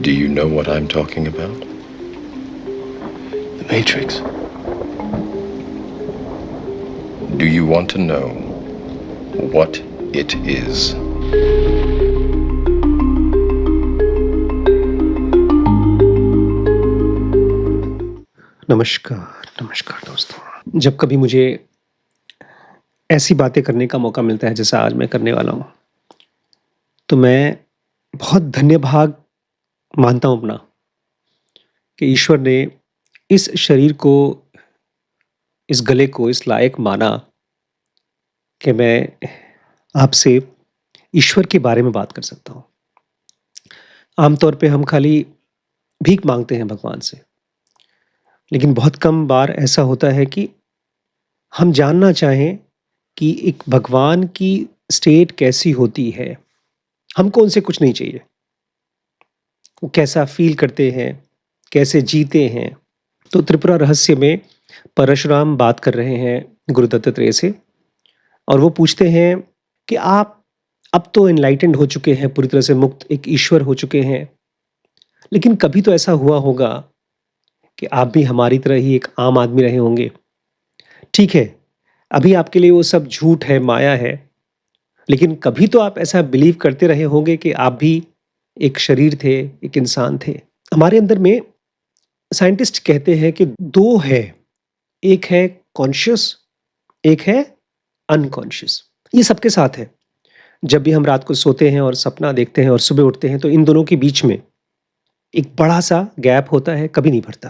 Do you know what I'm talking about? The Matrix. Do you want to know what it is? नमस्कार दोस्तों। जब कभी मुझे ऐसी बातें करने का मौका मिलता है जैसा आज मैं करने वाला हूँ, तो मैं बहुत धन्यभाग मानता हूँ अपना कि ईश्वर ने इस शरीर को, इस गले को इस लायक माना कि मैं आपसे ईश्वर के बारे में बात कर सकता हूँ। आमतौर पे हम खाली भीख मांगते हैं भगवान से, लेकिन बहुत कम बार ऐसा होता है कि हम जानना चाहें कि एक भगवान की स्टेट कैसी होती है। हमको उनसे कुछ नहीं चाहिए। वो कैसा फ़ील करते हैं, कैसे जीते हैं। तो त्रिपुरा रहस्य में परशुराम बात कर रहे हैं गुरु दत्तात्रेय से, और वो पूछते हैं कि आप अब तो एनलाइटेंड हो चुके हैं, पूरी तरह से मुक्त एक ईश्वर हो चुके हैं, लेकिन कभी तो ऐसा हुआ होगा कि आप भी हमारी तरह ही एक आम आदमी रहे होंगे। ठीक है, अभी आपके लिए वो सब झूठ है, माया है, लेकिन कभी तो आप ऐसा बिलीव करते रहे होंगे कि आप भी एक शरीर थे, एक इंसान थे। हमारे अंदर में साइंटिस्ट कहते हैं कि 2 है, एक है कॉन्शियस, एक है अनकॉन्शियस। ये सबके साथ है। जब भी हम रात को सोते हैं और सपना देखते हैं और सुबह उठते हैं, तो इन दोनों के बीच में एक बड़ा-सा गैप होता है, कभी नहीं भरता।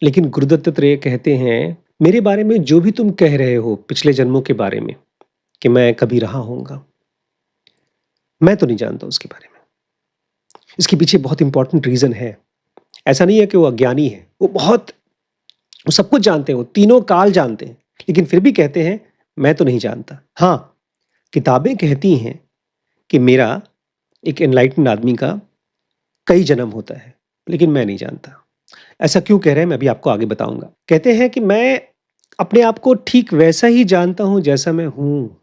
लेकिन गुरु दत्तात्रेय कहते हैं, मेरे बारे में जो भी तुम कह रहे हो पिछले जन्मों के बारे में कि मैं कभी रहा होऊँगा, मैं तो नहीं जानता उसके बारे में। इसके पीछे बहुत इंपॉर्टेंट रीज़न है। ऐसा नहीं है कि वो अज्ञानी है, वो सब कुछ जानते हैं, वो तीनों काल जानते हैं, लेकिन फिर भी कहते हैं, मैं तो नहीं जानता। हाँ, किताबें कहती हैं कि मेरा, एक एनलाइटेंड आदमी का कई जन्म होता है, लेकिन मैं नहीं जानता। ऐसा क्यों कह रहे हैं, मैं अभी आपको आगे बताऊँगा। कहते हैं कि मैं अपने आप को ठीक वैसा ही जानता हूँ जैसा मैं हूँ।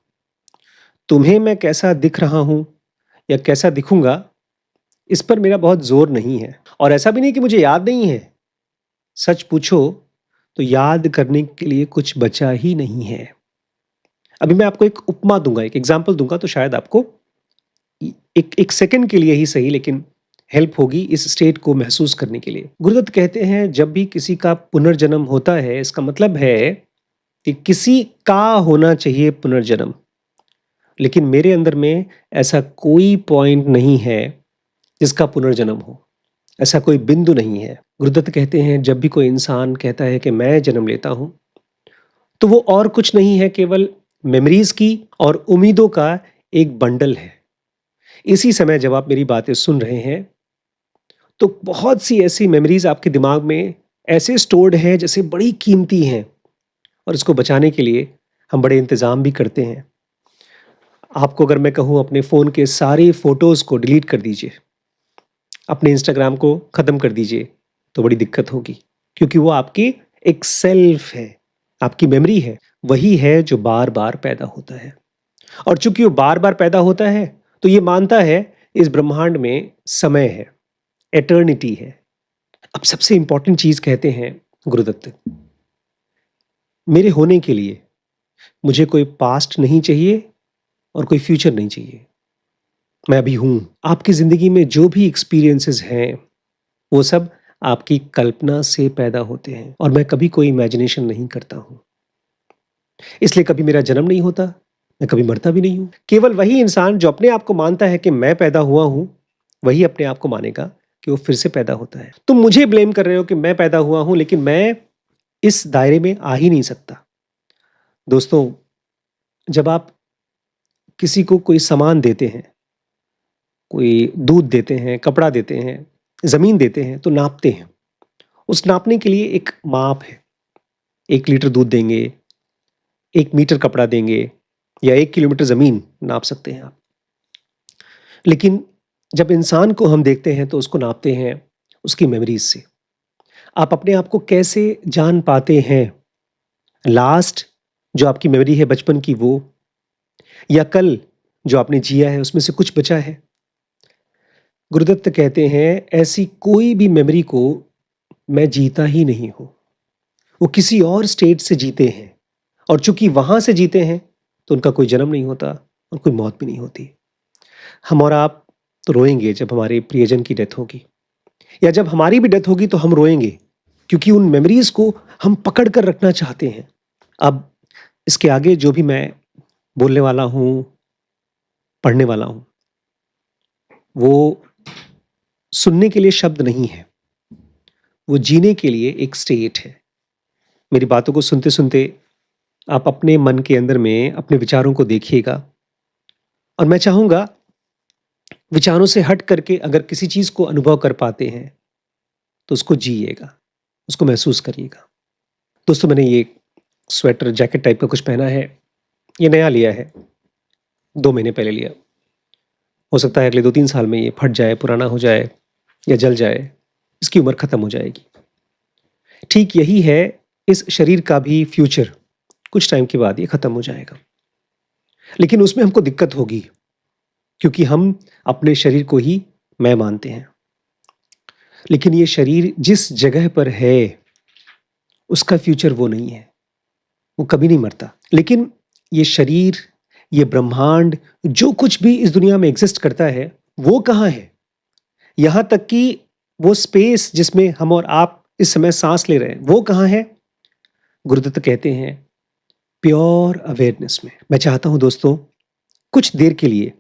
तुम्हें मैं कैसा दिख रहा हूँ या कैसा दिखूँगा, इस पर मेरा बहुत ज़ोर नहीं है, और ऐसा भी नहीं कि मुझे याद नहीं है। सच पूछो तो याद करने के लिए कुछ बचा ही नहीं है। अभी मैं आपको एक उपमा दूँगा, एक एग्ज़ाम्पल दूँगा, तो शायद आपको एक सेकंड के लिए ही सही, लेकिन हेल्प होगी इस स्टेट को महसूस करने के लिए। गुरुदत्त कहते हैं, जब भी किसी का पुनर्जन्म होता है, इसका मतलब है कि किसी का होना चाहिए पुनर्जन्म, लेकिन मेरे अंदर में ऐसा कोई पॉइंट नहीं है जिसका पुनर्जन्म हो। ऐसा कोई बिंदु नहीं है। गुरुदत्त कहते हैं, जब भी कोई इंसान कहता है कि मैं जन्म लेता हूँ, तो वो और कुछ नहीं है, केवल मेमोरीज़ की और उम्मीदों का एक बंडल है। इसी समय जब आप मेरी बातें सुन रहे हैं, तो बहुत सी ऐसी मेमोरीज़ आपके दिमाग में ऐसे स्टोर्ड हैं जैसे बड़ी कीमती हैं, और इसको बचाने के लिए हम बड़े इंतज़ाम भी करते हैं। आपको अगर मैं कहूँ अपने फ़ोन के सारे फ़ोटोज़ को डिलीट कर दीजिए, अपने इंस्टाग्राम को ख़त्म कर दीजिए, तो बड़ी दिक्कत होगी, क्योंकि वो आपकी एक सेल्फ है, आपकी मेमोरी है, वही है जो बार-बार पैदा होता है। और चूँकि वो बार-बार पैदा होता है, तो ये मानता है इस ब्रह्मांड में समय है, एटर्निटी है। अब सबसे इम्पोर्टेंट चीज़ कहते हैं गुरुदत्त, मेरे होने के लिए मुझे कोई पास्ट नहीं चाहिए और कोई फ्यूचर नहीं चाहिए। मैं अभी हूँ। आपकी ज़िंदगी में जो भी एक्सपीरियंसेस हैं, वो सब आपकी कल्पना से पैदा होते हैं, और मैं कभी कोई इमेजिनेशन नहीं करता हूँ। इसलिए कभी मेरा जन्म नहीं होता, मैं कभी मरता भी नहीं हूँ। केवल वही इंसान जो अपने आप को मानता है कि मैं पैदा हुआ हूँ, वही अपने आप को मानेगा कि वो फिर से पैदा होता है। तुम मुझे ब्लेम कर रहे हो कि मैं पैदा हुआ हूँ, लेकिन मैं इस दायरे में आ ही नहीं सकता। दोस्तों, जब आप किसी को कोई सामान देते हैं, कोई दूध देते हैं, कपड़ा देते हैं, ज़मीन देते हैं, तो नापते हैं। उस नापने के लिए एक माप है। 1 लीटर दूध देंगे, 1 मीटर कपड़ा देंगे, या 1 किलोमीटर ज़मीन नाप सकते हैं आप। लेकिन जब इंसान को हम देखते हैं, तो उसको नापते हैं उसकी मेमोरीज़ से। आप अपने आप को कैसे जान पाते हैं? लास्ट जो आपकी मेमोरी है बचपन की, वो, या कल जो आपने जिया है उसमें से कुछ बचा है? गुरुदत्त कहते हैं, ऐसी कोई भी मेमोरी को मैं जीता ही नहीं हूँ। वो किसी और स्टेट से जीते हैं और चूँकि वहाँ से जीते हैं, तो उनका कोई जन्म नहीं होता और कोई मौत भी नहीं होती। हम और आप तो रोएँगे जब हमारे प्रियजन की डेथ होगी या जब हमारी भी डेथ होगी तो हम रोएँगे क्योंकि उन मेमोरीज़ को हम पकड़ कर रखना चाहते हैं। अब इसके आगे जो भी मैं बोलने वाला हूँ, पढ़ने वाला हूँ, वो सुनने के लिए शब्द नहीं है, वो जीने के लिए एक स्टेट है। मेरी बातों को सुनते-सुनते आप अपने मन के अंदर में अपने विचारों को देखिएगा और मैं चाहूँगा विचारों से हट करके अगर किसी चीज़ को अनुभव कर पाते हैं, तो उसको जिइएगा, उसको महसूस करिएगा। दोस्तों, मैंने ये स्वेटर जैकेट टाइप का कुछ पहना है, ये नया लिया है, 2 महीने पहले लिया। हो सकता है अगले 2-3 साल में ये फट जाए, पुराना हो जाए या जल जाए, इसकी उम्र खत्म हो जाएगी। ठीक यही है इस शरीर का भी फ्यूचर, कुछ टाइम के बाद ये खत्म हो जाएगा। लेकिन उसमें हमको दिक्कत होगी क्योंकि हम अपने शरीर को ही मैं मानते हैं। लेकिन ये शरीर जिस जगह पर है, उसका फ्यूचर वो नहीं है, वो कभी नहीं मरता। लेकिन ये शरीर, ये ब्रह्मांड, जो कुछ भी इस दुनिया में एग्जिस्ट करता है, वो कहाँ है? यहाँ तक कि वो स्पेस जिसमें हम और आप इस समय सांस ले रहे हैं, वो कहाँ है? गुरुदत्त कहते हैं, प्योर अवेयरनेस में। मैं चाहता हूं दोस्तों, कुछ देर के लिए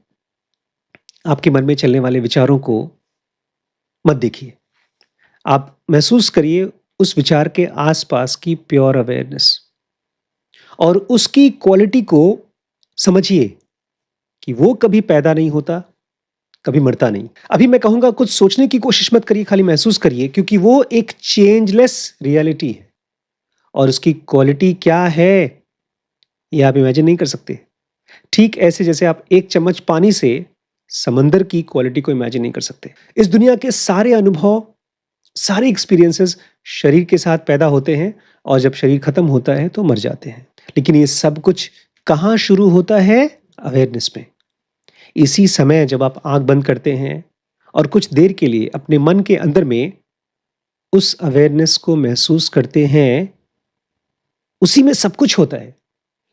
आपके मन में चलने वाले विचारों को मत देखिए। आप महसूस करिए उस विचार के आसपास की प्योर अवेयरनेस और उसकी क्वालिटी को समझिए कि वो कभी पैदा नहीं होता, कभी मरता नहीं। अभी मैं कहूँगा कुछ सोचने की कोशिश मत करिए, खाली महसूस करिए क्योंकि वो एक चेंजलेस रियलिटी है और उसकी क्वालिटी क्या है, ये आप इमेजिन नहीं कर सकते। ठीक ऐसे जैसे आप एक चम्मच पानी से समंदर की क्वालिटी को इमेजिन नहीं कर सकते। इस दुनिया के सारे अनुभव, सारे एक्सपीरियंसेस शरीर के साथ पैदा होते हैं और जब शरीर खत्म होता है तो मर जाते हैं। लेकिन ये सब कुछ कहाँ शुरू होता है? अवेयरनेस में। इसी समय जब आप आंख बंद करते हैं और कुछ देर के लिए अपने मन के अंदर में उस अवेयरनेस को महसूस करते हैं, उसी में सब कुछ होता है।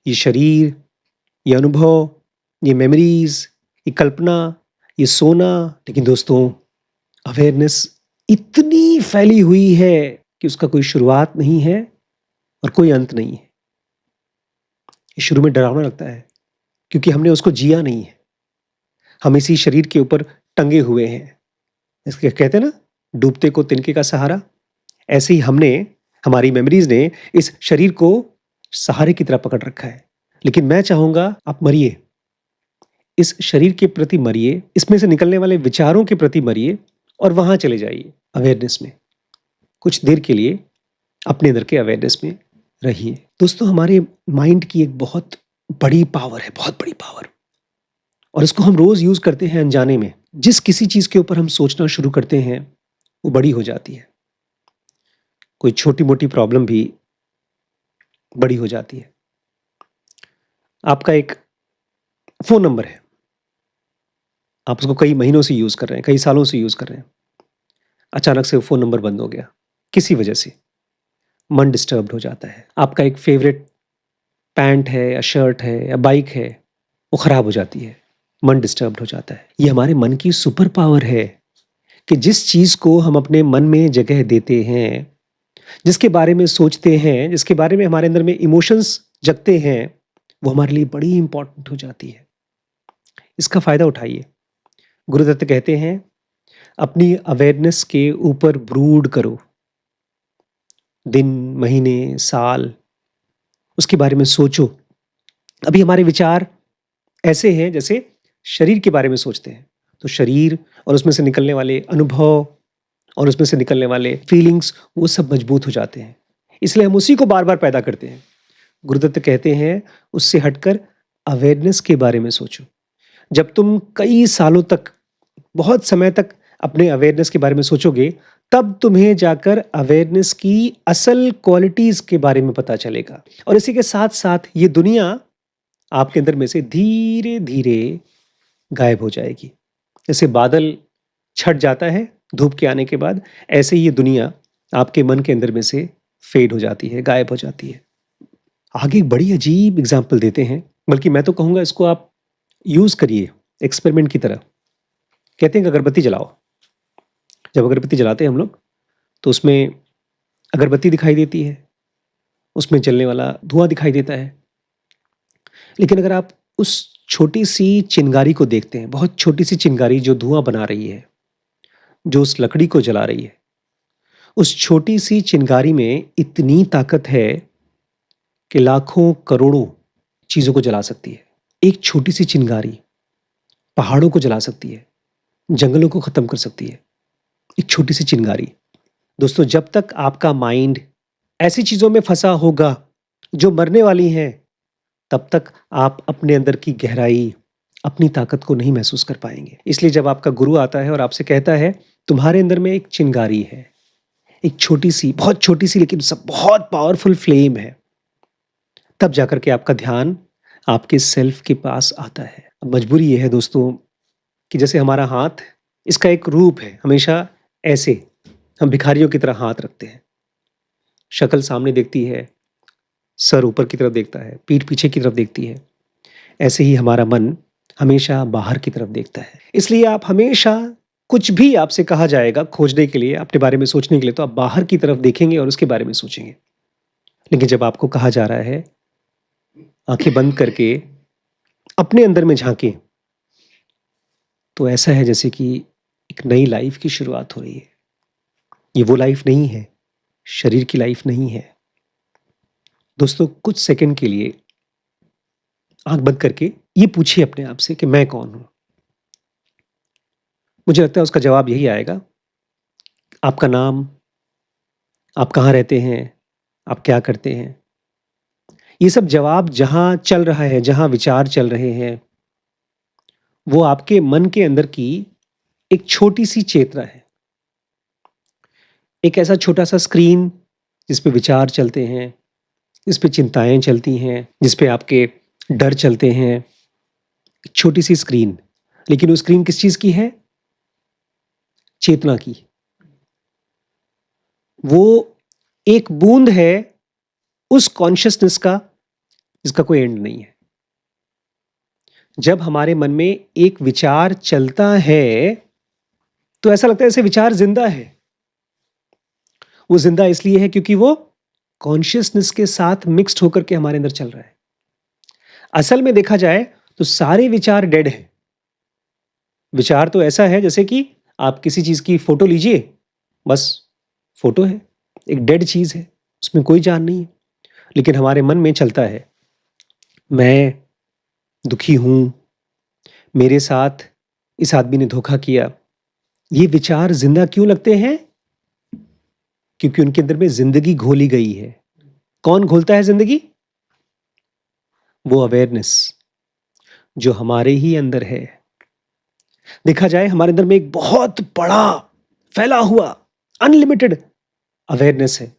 ये शरीर, ये अनुभव, ये मेमोरीज, ये कल्पना, ये सोना। लेकिन दोस्तों, अवेयरनेस इतनी फैली हुई है कि उसका कोई शुरुआत नहीं है और कोई अंत नहीं है। ये शुरू में डरावना लगता है क्योंकि हमने उसको जिया नहीं है। हम इसी शरीर के ऊपर टंगे हुए हैं। इसके कहते हैं ना, डूबते को तिनके का सहारा। ऐसे ही हमारी मेमोरीज ने इस शरीर को सहारे की तरह पकड़ रखा है। लेकिन मैं चाहूंगा आप मरिए, इस शरीर के प्रति मरिए, इसमें से निकलने वाले विचारों के प्रति मरिए और वहां चले जाइए अवेयरनेस में। कुछ देर के लिए अपने अंदर के अवेयरनेस में रहिए। दोस्तों, हमारे माइंड की एक बहुत बड़ी पावर है, बहुत बड़ी पावर, और इसको हम रोज यूज करते हैं अनजाने में। जिस किसी चीज के ऊपर हम सोचना शुरू करते हैं, वो बड़ी हो जाती है। कोई छोटी मोटी प्रॉब्लम भी बड़ी हो जाती है। आपका एक फोन नंबर है, आप उसको कई महीनों से यूज कर रहे हैं, कई सालों से यूज कर रहे हैं। अचानक से वो फोन नंबर बंद हो गया किसी वजह से, मन डिस्टर्ब्ड हो जाता है। आपका एक फेवरेट पैंट है या शर्ट है या बाइक है, वो खराब हो जाती है, मन डिस्टर्ब्ड हो जाता है। ये हमारे मन की सुपर पावर है कि जिस चीज को हम अपने मन में जगह देते हैं, जिसके बारे में सोचते हैं, जिसके बारे में हमारे अंदर में इमोशंस जगते हैं, वो हमारे लिए बड़ी इंपॉर्टेंट हो जाती है। इसका फायदा उठाइए। गुरुदत्त कहते हैं, अपनी अवेयरनेस के ऊपर ब्रूड करो, दिन, महीने, साल, उसके बारे में सोचो। अभी हमारे विचार ऐसे हैं जैसे शरीर के बारे में सोचते हैं, तो शरीर और उसमें से निकलने वाले अनुभव और उसमें से निकलने वाले फीलिंग्स, वो सब मजबूत हो जाते हैं। इसलिए हम उसी को बार बार पैदा करते हैं। गुरुदत्त कहते हैं, उससे हटकर अवेयरनेस के बारे में सोचो। जब तुम कई सालों तक, बहुत समय तक अपने अवेयरनेस के बारे में सोचोगे, तब तुम्हें जाकर अवेयरनेस की असल क्वालिटीज के बारे में पता चलेगा। और इसी के साथ साथ ये दुनिया आपके अंदर में से धीरे धीरे गायब हो जाएगी। जैसे बादल छट जाता है धूप के आने के बाद, ऐसे ही ये दुनिया आपके मन के अंदर में से फेड हो जाती है, गायब हो जाती है। आगे एक बड़ी अजीब एग्ज़ाम्पल देते हैं, बल्कि मैं तो कहूँगा इसको आप यूज़ करिए एक्सपेरिमेंट की तरह। कहते हैं कि अगरबत्ती जलाओ। जब अगरबत्ती जलाते हैं हम लोग, तो उसमें अगरबत्ती दिखाई देती है, उसमें जलने वाला धुआँ दिखाई देता है। लेकिन अगर आप उस छोटी-सी चिंगारी को देखते हैं, बहुत छोटी-सी चिंगारी जो धुआँ बना रही है, जो उस लकड़ी को जला रही है, उस छोटी-सी चिंगारी में इतनी ताकत है कि लाखों, करोड़ों चीज़ों को जला सकती है। एक छोटी-सी चिंगारी पहाड़ों को जला सकती है, जंगलों को ख़त्म कर सकती है। एक छोटी-सी चिंगारी। दोस्तों, जब तक आपका माइंड ऐसी चीज़ों में फँसा होगा जो मरने वाली हैं, तब तक आप अपने अंदर की गहराई, अपनी ताकत को नहीं महसूस कर पाएँगे। इसलिए जब आपका गुरु आता है और आपसे कहता है, तुम्हारे अंदर में एक चिंगारी है, एक छोटी-सी, बहुत छोटी-सी लेकिन सब बहुत पावरफुल फ्लेम है, तब जाकर के आपका ध्यान आपके सेल्फ के पास आता है। अब मजबूरी ये है दोस्तों कि जैसे हमारा हाथ, इसका एक रूप है, हमेशा ऐसे हम भिखारियों की तरह हाथ रखते हैं। शक्ल सामने दिखती है, सर ऊपर की तरफ देखता है, पीठ पीछे की तरफ देखती है। ऐसे ही हमारा मन हमेशा बाहर की तरफ देखता है। इसलिए आप हमेशा कुछ भी आपसे कहा जाएगा खोजने के लिए, अपने बारे में सोचने के लिए, तो आप बाहर की तरफ देखेंगे और उसके बारे में सोचेंगे। लेकिन जब आपको कहा जा रहा है, आंखें बंद करके अपने अंदर में झांकें, तो ऐसा है जैसे कि एक नई लाइफ की शुरुआत हो रही है। ये वो लाइफ नहीं है, शरीर की लाइफ नहीं है। दोस्तों, कुछ सेकंड के लिए आंख बंद करके ये पूछिए अपने आप से कि मैं कौन हूं? मुझे लगता है उसका जवाब यही आएगा। आपका नाम, आप कहाँ रहते हैं, आप क्या करते हैं? ये सब जवाब जहां चल रहा है, जहां विचार चल रहे हैं, वो आपके मन के अंदर की एक छोटी सी चेतना है। एक ऐसा छोटा सा स्क्रीन जिस पे विचार चलते हैं, जिस पे चिंताएं चलती हैं, जिस पे आपके डर चलते हैं। एक छोटी सी स्क्रीन, लेकिन वो स्क्रीन किस चीज की है? चेतना की। वो एक बूंद है उस कॉन्शियसनेस का जिसका कोई एंड नहीं है। जब हमारे मन में एक विचार चलता है, तो ऐसा लगता है जैसे विचार जिंदा है। वो जिंदा इसलिए है क्योंकि वो कॉन्शियसनेस के साथ मिक्स्ड होकर के हमारे अंदर चल रहा है। असल में देखा जाए तो सारे विचार डेड हैं। विचार तो ऐसा है जैसे कि आप किसी चीज की फोटो लीजिए, बस फोटो है, एक डेड चीज है, उसमें कोई जान नहीं है। लेकिन हमारे मन में चलता है, मैं दुखी हूं, मेरे साथ इस आदमी ने धोखा किया। ये विचार जिंदा क्यों लगते हैं? क्योंकि उनके अंदर में जिंदगी घोली गई है। कौन घोलता है जिंदगी? वो अवेयरनेस जो हमारे ही अंदर है। देखा जाए हमारे अंदर में एक बहुत बड़ा फैला हुआ अनलिमिटेड अवेयरनेस है।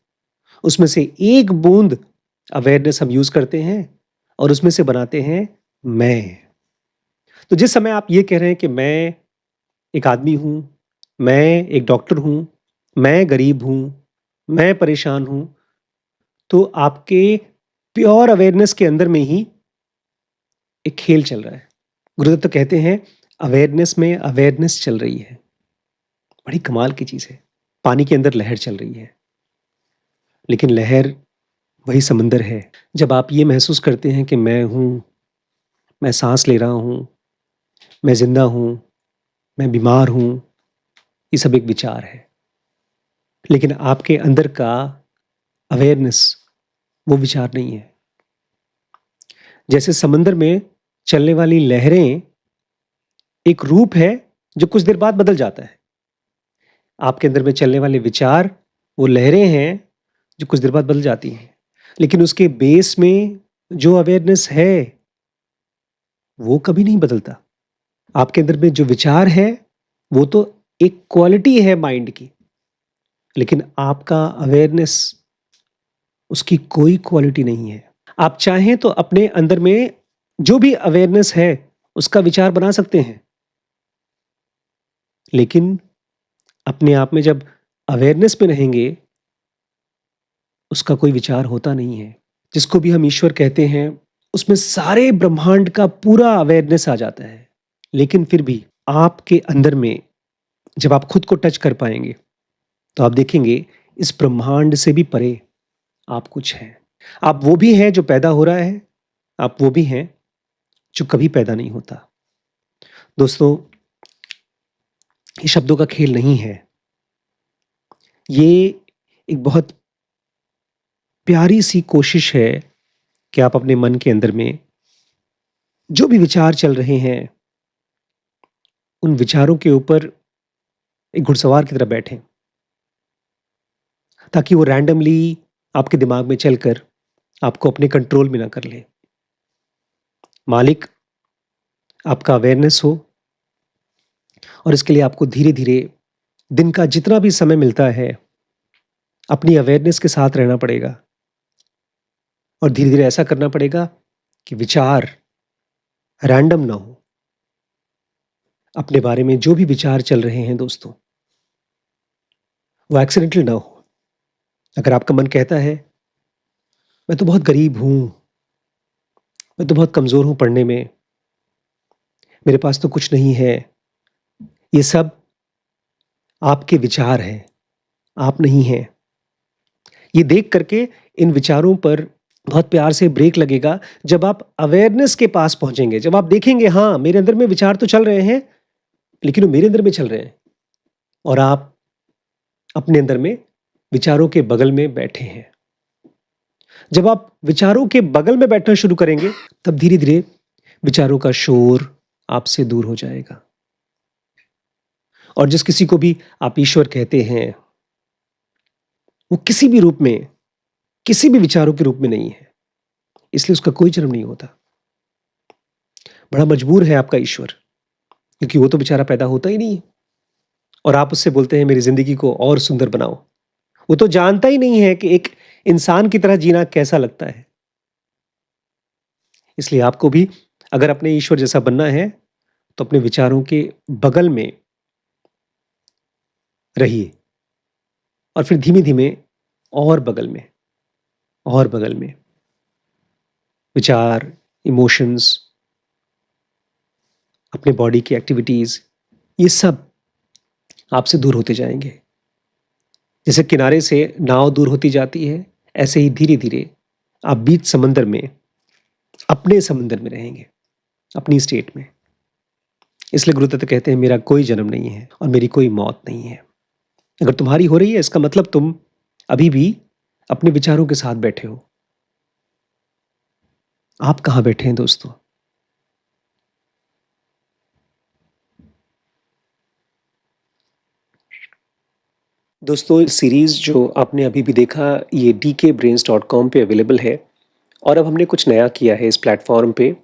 उसमें से एक बूंद अवेयरनेस हम यूज करते हैं और उसमें से बनाते हैं मैं। तो जिस समय आप ये कह रहे हैं कि मैं एक आदमी हूं, मैं एक डॉक्टर हूं, मैं गरीब हूं, मैं परेशान हूं, तो आपके प्योर अवेयरनेस के अंदर में ही एक खेल चल रहा है। गुरुदत्त तो कहते हैं अवेयरनेस में अवेयरनेस चल रही है। बड़ी कमाल की चीज है। पानी के अंदर लहर चल रही है, लेकिन लहर वही समंदर है। जब आप ये महसूस करते हैं कि मैं हूं, मैं सांस ले रहा हूं, मैं जिंदा हूं, मैं बीमार हूं, ये सब एक विचार है। लेकिन आपके अंदर का अवेयरनेस वो विचार नहीं है। जैसे समंदर में चलने वाली लहरें एक रूप है जो कुछ देर बाद बदल जाता है। आपके अंदर में चलने वाले विचार वो लहरें हैं जो कुछ देर बाद बदल जाती हैं। लेकिन उसके बेस में जो अवेयरनेस है वो कभी नहीं बदलता। आपके अंदर में जो विचार है वो तो एक क्वालिटी है माइंड की, लेकिन आपका अवेयरनेस उसकी कोई क्वालिटी नहीं है। आप चाहें तो अपने अंदर में जो भी अवेयरनेस है उसका विचार बना सकते हैं, लेकिन अपने आप में जब अवेयरनेस में रहेंगे, उसका कोई विचार होता नहीं है। जिसको भी हम ईश्वर कहते हैं, उसमें सारे ब्रह्मांड का पूरा अवेयरनेस आ जाता है। लेकिन फिर भी आपके अंदर में जब आप खुद को टच कर पाएँगे, तो आप देखेंगे इस ब्रह्मांड से भी परे आप कुछ हैं। आप वो भी हैं जो पैदा हो रहा है, आप वो भी हैं जो कभी पैदा नहीं होता। दोस्तों, ये शब्दों का खेल नहीं है। ये एक बहुत प्यारी-सी कोशिश है कि आप अपने मन के अंदर में जो भी विचार चल रहे हैं, उन विचारों के ऊपर एक घुड़सवार की तरह बैठें, ताकि वो रैंडमली आपके दिमाग में चलकर आपको अपने कंट्रोल में ना कर ले। मालिक आपका अवेयरनेस हो और इसके लिए आपको धीरे-धीरे दिन का जितना भी समय मिलता है, अपनी अवेयरनेस के साथ रहना पड़ेगा और धीरे-धीरे ऐसा करना पड़ेगा कि विचार रैंडम ना हो। अपने बारे में जो भी विचार चल रहे हैं दोस्तों, वो एक्सीडेंटल ना हो। अगर आपका मन कहता है, मैं तो बहुत गरीब हूँ, मैं तो बहुत कमज़ोर हूँ पढ़ने में, मेरे पास तो कुछ नहीं है, ये सब आपके विचार हैं, आप नहीं हैं। ये देख करके इन विचारों पर बहुत प्यार से ब्रेक लगेगा जब आप अवेयरनेस के पास पहुँचेंगे, जब आप देखेंगे हाँ, मेरे अंदर में विचार तो चल रहे हैं, लेकिन वो मेरे अंदर में चल रहे हैं और आप अपने अंदर में विचारों के बगल में बैठे हैं। जब आप विचारों के बगल में बैठना शुरू करेंगे, तब धीरे-धीरे विचारों का शोर आपसे दूर हो जाएगा। और जिस किसी को भी आप ईश्वर कहते हैं, वो किसी भी रूप में, किसी भी विचारों के रूप में नहीं है, इसलिए उसका कोई जन्म नहीं होता। बड़ा मजबूर है आपका ईश्वर, क्योंकि वो तो बेचारा पैदा होता ही नहीं है और आप उससे बोलते हैं मेरी ज़िंदगी को और सुंदर बनाओ। वो तो जानता ही नहीं है कि एक इंसान की तरह जीना कैसा लगता है। इसलिए आपको भी अगर अपने ईश्वर जैसा बनना है, तो अपने विचारों के बगल में रहिए और फिर धीमे-धीमे और बगल में और बगल में। विचार, इमोशंस, अपने बॉडी की एक्टिविटीज़, ये सब आपसे दूर होते जाएँगे। जैसे किनारे से नाव दूर होती जाती है, ऐसे ही धीरे-धीरे आप बीच समंदर में, अपने समंदर में रहेंगे, अपनी स्टेट में। इसलिए गुरुदत्त कहते हैं मेरा कोई जन्म नहीं है और मेरी कोई मौत नहीं है। अगर तुम्हारी हो रही है इसका मतलब तुम अभी भी अपने विचारों के साथ बैठे हो। आप कहाँ बैठे हैं दोस्तों? दोस्तों, सीरीज़ जो आपने अभी भी देखा, ये dkbrains.com पे अवेलेबल है और अब हमने कुछ नया किया है इस प्लेटफ़ॉर्म पे।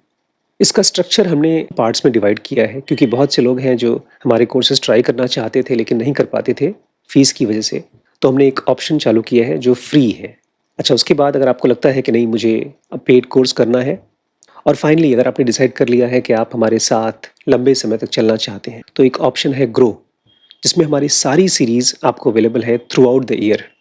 इसका स्ट्रक्चर हमने पार्ट्स में डिवाइड किया है क्योंकि बहुत से लोग हैं जो हमारे कोर्सेज़ ट्राई करना चाहते थे लेकिन नहीं कर पाते थे, फ़ीस की वजह से। तो हमने एक ऑप्शन चालू किया है जो फ्री है। अच्छा, उसके बाद अगर आपको लगता है कि नहीं मुझे अब पेड कोर्स करना है और फाइनली अगर आपने डिसाइड कर लिया है कि आप हमारे साथ लंबे समय तक चलना चाहते हैं, तो एक ऑप्शन है ग्रो, जिसमें हमारी सारी सीरीज़ आपको अवेलेबल है थ्रू आउट द ईयर।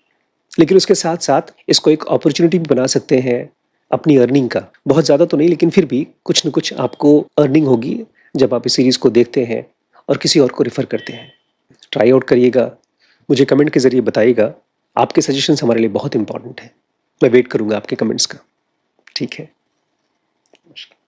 लेकिन उसके साथ-साथ इसको एक अपॉर्चुनिटी भी बना सकते हैं अपनी अर्निंग का। बहुत ज़्यादा तो नहीं, लेकिन फिर भी कुछ न कुछ आपको अर्निंग होगी जब आप इस सीरीज़ को देखते हैं और किसी और को रेफ़र करते हैं। ट्राई आउट करिएगा, मुझे कमेंट के ज़रिए बताइएगा। आपके सजेशंस हमारे लिए बहुत इम्पोर्टेंट हैं। मैं वेट करूँगा आपके कमेंट्स का। ठीक है। नमस्कार।